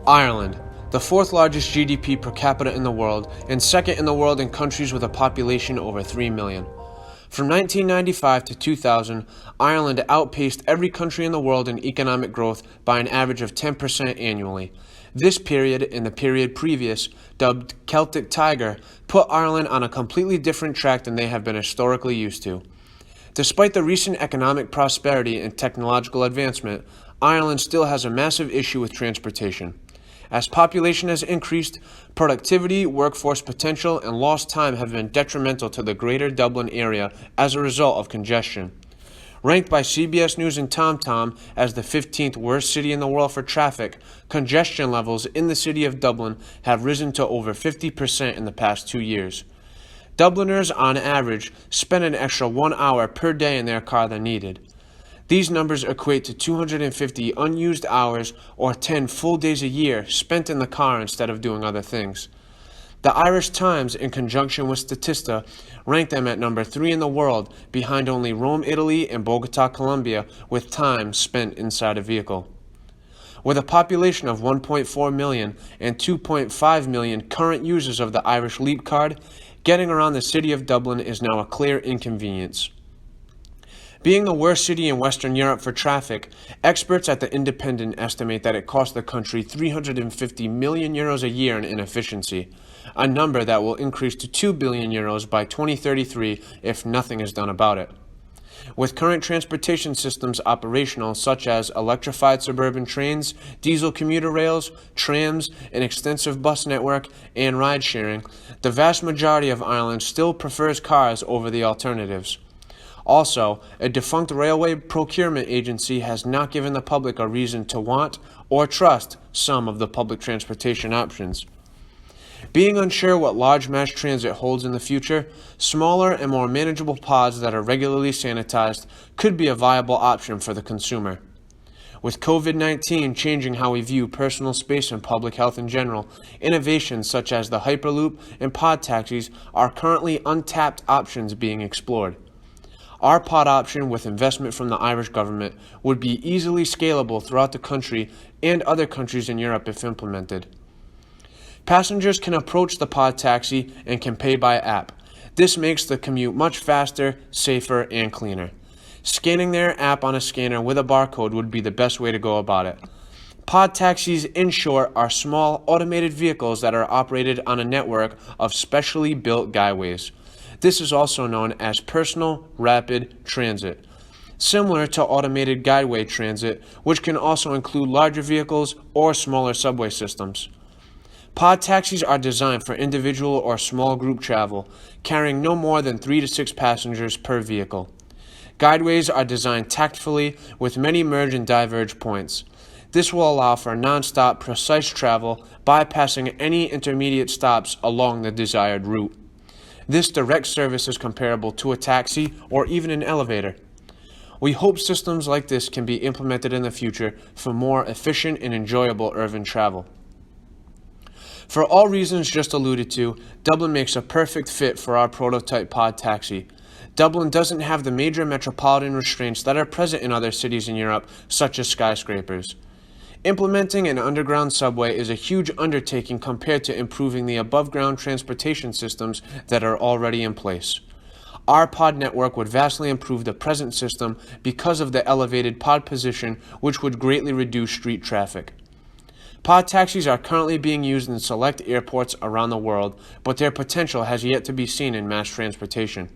Ireland, the fourth largest GDP per capita in the world and second in the world in countries with a population over 3 million. From 1995 to 2000, Ireland outpaced every country in the world in economic growth by an average of 10% annually. This period and the period previous, dubbed Celtic Tiger, put Ireland on a completely different track than they have been historically used to. Despite the recent economic prosperity and technological advancement, Ireland still has a massive issue with transportation. As population has increased, productivity, workforce potential, and lost time have been detrimental to the greater Dublin area as a result of congestion. Ranked by CBS News and TomTom as the 15th worst city in the world for traffic, congestion levels in the city of Dublin have risen to over 50% in the past 2 years. Dubliners, on average, spend an extra 1 hour per day in their car than needed. These numbers equate to 250 unused hours or 10 full days a year spent in the car instead of doing other things. The Irish Times, in conjunction with Statista, ranked them at number 3 in the world, behind only Rome, Italy, and Bogota, Colombia, with time spent inside a vehicle. With a population of 1.4 million and 2.5 million current users of the Irish Leap Card, getting around the city of Dublin is now a clear inconvenience. Being the worst city in Western Europe for traffic, experts at The Independent estimate that it costs the country €350 million a year in inefficiency, a number that will increase to €2 billion by 2033 if nothing is done about it. With current transportation systems operational, such as electrified suburban trains, diesel commuter rails, trams, an extensive bus network, and ride-sharing, the vast majority of Ireland still prefers cars over the alternatives. Also, a defunct railway procurement agency has not given the public a reason to want or trust some of the public transportation options. Being unsure what large mass transit holds in the future, smaller and more manageable pods that are regularly sanitized could be a viable option for the consumer. With COVID-19 changing how we view personal space and public health in general, innovations such as the Hyperloop and pod taxis are currently untapped options being explored. Our pod option, with investment from the Irish government, would be easily scalable throughout the country and other countries in Europe if implemented. Passengers can approach the pod taxi and can pay by app. This makes the commute much faster, safer, and cleaner. Scanning their app on a scanner with a barcode would be the best way to go about it. Pod taxis, in short, are small, automated vehicles that are operated on a network of specially built guideways. This is also known as personal rapid transit, similar to automated guideway transit, which can also include larger vehicles or smaller subway systems. Pod taxis are designed for individual or small group travel, carrying no more than 3 to 6 passengers per vehicle. Guideways are designed tactfully with many merge and diverge points. This will allow for non-stop, precise travel, bypassing any intermediate stops along the desired route. This direct service is comparable to a taxi or even an elevator. We hope systems like this can be implemented in the future for more efficient and enjoyable urban travel. For all reasons just alluded to, Dublin makes a perfect fit for our prototype pod taxi. Dublin doesn't have the major metropolitan restraints that are present in other cities in Europe, such as skyscrapers. Implementing an underground subway is a huge undertaking compared to improving the above-ground transportation systems that are already in place. Our pod network would vastly improve the present system because of the elevated pod position, which would greatly reduce street traffic. Pod taxis are currently being used in select airports around the world, but their potential has yet to be seen in mass transportation.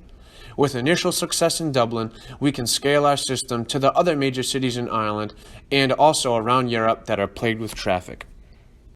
With initial success in Dublin, we can scale our system to the other major cities in Ireland and also around Europe that are plagued with traffic.